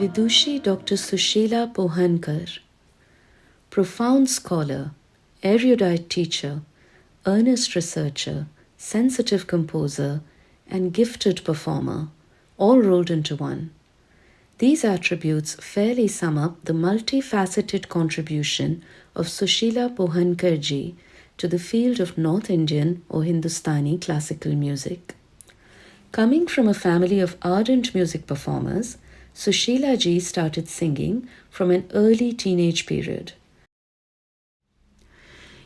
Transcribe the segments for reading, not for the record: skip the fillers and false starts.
Vidushi Dr. Sushila Pohankar, profound scholar, erudite teacher, earnest researcher, sensitive composer, and gifted performer, all rolled into one. These attributes fairly sum up the multifaceted contribution of Sushila Pohankar ji to the field of North Indian or Hindustani classical music. Coming from a family of ardent music performers, Sushila ji started singing from an early teenage period.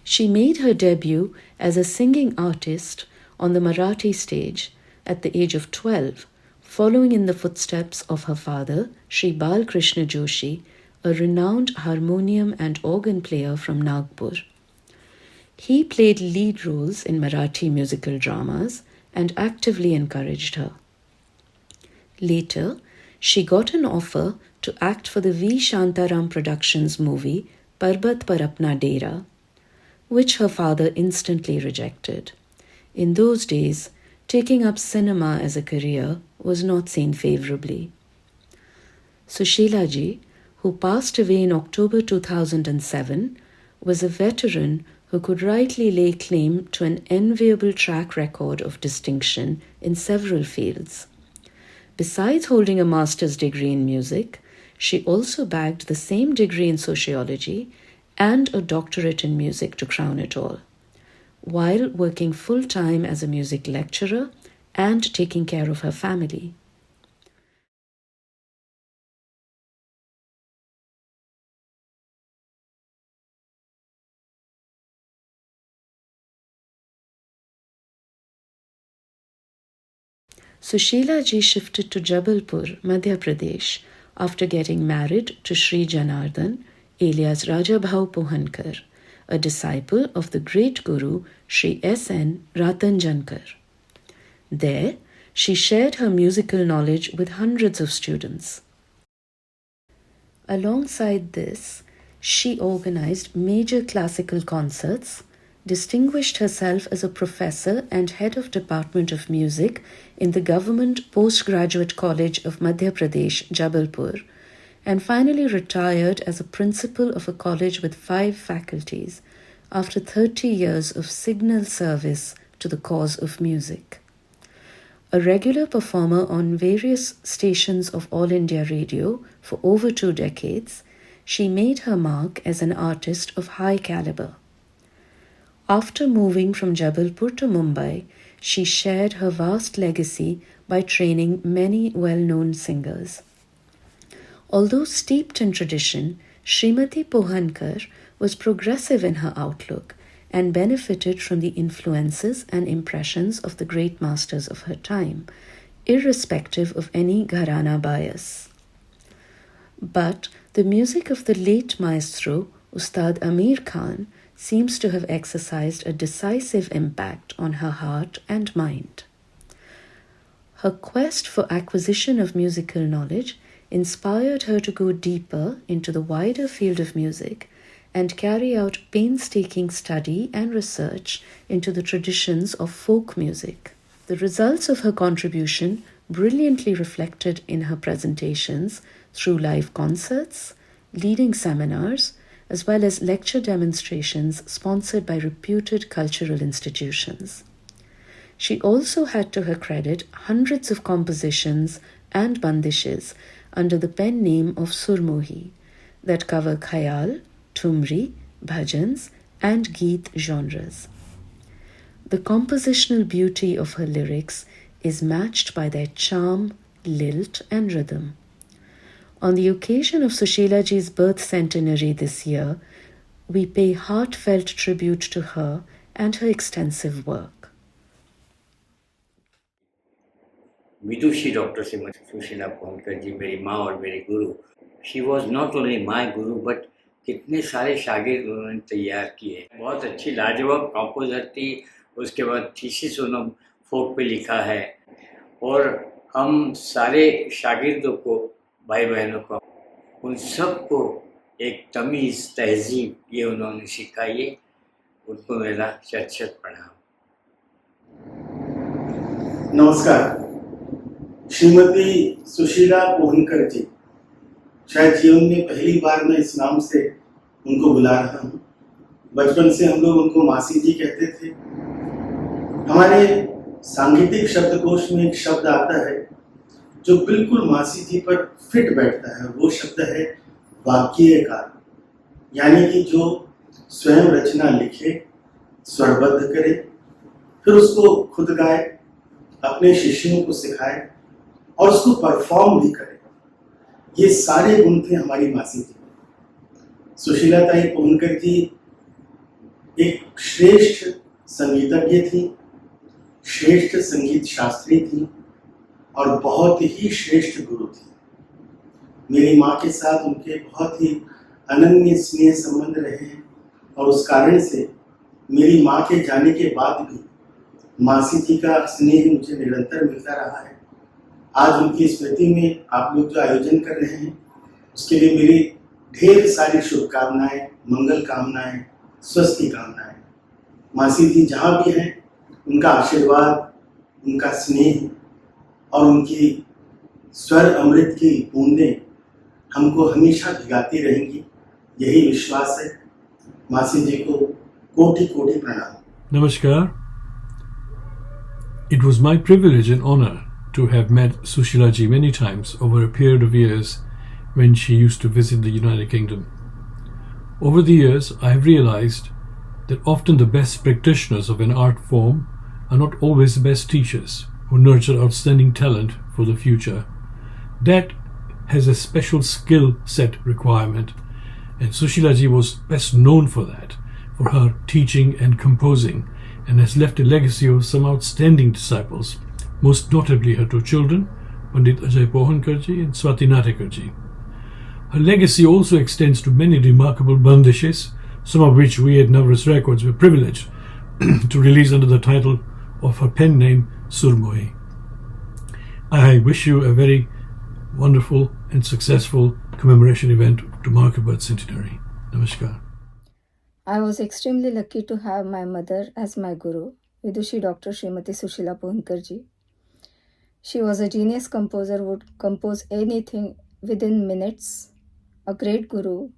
She made her debut as a singing artist on the Marathi stage at the age of 12, following in the footsteps of her father, Sri Balkrishna Joshi, a renowned harmonium and organ player from Nagpur. He played lead roles in Marathi musical dramas and actively encouraged her. Later, she got an offer to act for the V. Shantaram Productions movie Parbat Par Apna Dera, which her father instantly rejected. In those days, taking up cinema as a career was not seen favourably. Sushila ji, who passed away in October 2007, was a veteran who could rightly lay claim to an enviable track record of distinction in several fields. Besides holding a master's degree in music, she also bagged the same degree in sociology and a doctorate in music to crown it all, while working full-time as a music lecturer and taking care of her family. Sushila ji shifted to Jabalpur, Madhya Pradesh, after getting married to Sri Janardhan, alias Rajabhau Pohankar, a disciple of the great Guru Sri S.N. Ratanjankar. There, she shared her musical knowledge with hundreds of students. Alongside this, she organized major classical concerts, distinguished herself as a professor and head of Department of Music in the Government Postgraduate College of Madhya Pradesh, Jabalpur, and finally retired as a principal of a college with 5 faculties after 30 years of signal service to the cause of music. A regular performer on various stations of All India Radio for over 2 decades, she made her mark as an artist of high caliber. After moving from Jabalpur to Mumbai, she shared her vast legacy by training many well-known singers. Although steeped in tradition, Srimati Pohankar was progressive in her outlook and benefited from the influences and impressions of the great masters of her time, irrespective of any gharana bias. But the music of the late maestro, Ustad Amir Khan, seems to have exercised a decisive impact on her heart and mind. Her quest for acquisition of musical knowledge inspired her to go deeper into the wider field of music and carry out painstaking study and research into the traditions of folk music. The results of her contribution brilliantly reflected in her presentations through live concerts, leading seminars, as well as lecture demonstrations sponsored by reputed cultural institutions. She also had to her credit hundreds of compositions and bandishes under the pen name of Surmohee that cover khayal, thumri, bhajans, and geet genres. The compositional beauty of her lyrics is matched by their charm, lilt, and rhythm. On the occasion of Sushila ji's birth centenary this year, we pay heartfelt tribute to her and her extensive work. Vidushi Dr. Sushila Pohankar ji, मेरी माँ और मेरे गुरु. She was not only my guru, but कितने सारे शागिर्द उन्होंने तैयार किए. बहुत अच्छी लाजवाब कंपोजर थी. उसके बाद थीसिस उन्होंने फोक पे लिखा है और हम सारे शागिर्दों को, भाई बहनों को, उन सबको एक तमीज़ तहजीब ये उन्होंने सिखाई है. उनको मेरा शत-शत प्रणाम. नमस्कार. श्रीमती सुशीला पोहनकर जी शायद जीवन में पहली बार मैं इस नाम से उनको बुला रहा हूँ। बचपन से हम लोग उनको मासी जी कहते थे। हमारे सांगीतिक शब्दकोश में एक शब्द आता है जो बिल्कुल मासी जी पर फिट बैठता है, वो शब्द है वाक्यकार, यानी कि जो स्वयं रचना लिखे, स्वरबद्ध करे, फिर उसको खुद गाए, अपने शिष्यों को सिखाए और उसको परफॉर्म भी करे। ये सारे गुण थे हमारी मासी जी। सुशीलाताई पोहनकर जी एक श्रेष्ठ संगीतज्ञ थी, श्रेष्ठ संगीत शास्त्री थी और बहुत ही श्रेष्ठ गुरु थी। मेरी माँ के साथ उनके बहुत ही अनन्य स्नेह संबंध रहे हैं और उस कारण से मेरी माँ के जाने के बाद भी मासी जी का स्नेह मुझे निरंतर मिलता रहा है। आज उनकी स्मृति में आप लोग जो आयोजन कर रहे हैं उसके लिए मेरी ढेर सारी शुभकामनाएं, मंगल कामनाएं, स्वस्ति कामनाएं। मासी जी जहाँ भी हैं उनका आशीर्वाद, उनका स्नेह और उनकी स्वर अमृत की बूंदें हमको हमेशा भिगाती रहेंगी, यही विश्वास है। मासी जी को कोटि कोटि प्रणाम। Namaskar. It was my privilege and honor to have met Sushila ji many times over a period of years when she used to visit the United Kingdom. Over the years, I have realized that often the best practitioners of an art form are not always the best teachers who nurture outstanding talent for the future. That has a special skill set requirement, and Sushila ji was best known for that, for her teaching and composing, and has left a legacy of some outstanding disciples, most notably her two children, Pandit Ajay Pohankar ji and Swati Natekar ji. Her legacy also extends to many remarkable bandishes, some of which we at Navras Records were privileged to release under the title of her pen name Surmohee. I wish you a very wonderful and successful commemoration event to mark her birth centenary. Namaskar. I was extremely lucky to have my mother as my guru, Vidushi Dr. Srimati Sushila Pohankar ji. She was a genius composer, would compose anything within minutes, a great guru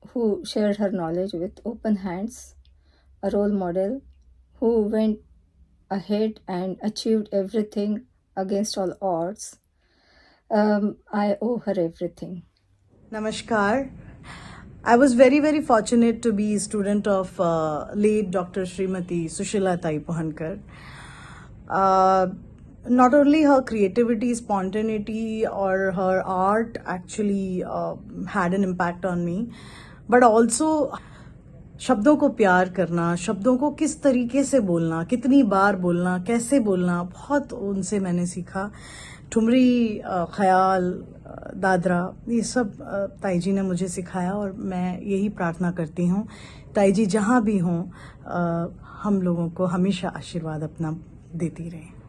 who shared her knowledge with open hands, a role model who went ahead and achieved everything against all odds. I owe her everything. Namaskar. I was very fortunate to be a student of late Dr. Srimati Sushilatai Pohankar. Not only her creativity, spontaneity or her art actually had an impact on me, but also शब्दों को प्यार करना, शब्दों को किस तरीके से बोलना, कितनी बार बोलना, कैसे बोलना, बहुत उनसे मैंने सीखा। ठुमरी, ख्याल, दादरा, ये सब ताई जी ने मुझे सिखाया और मैं यही प्रार्थना करती हूँ ताई जी जहाँ भी हों हम लोगों को हमेशा आशीर्वाद अपना देती रहें।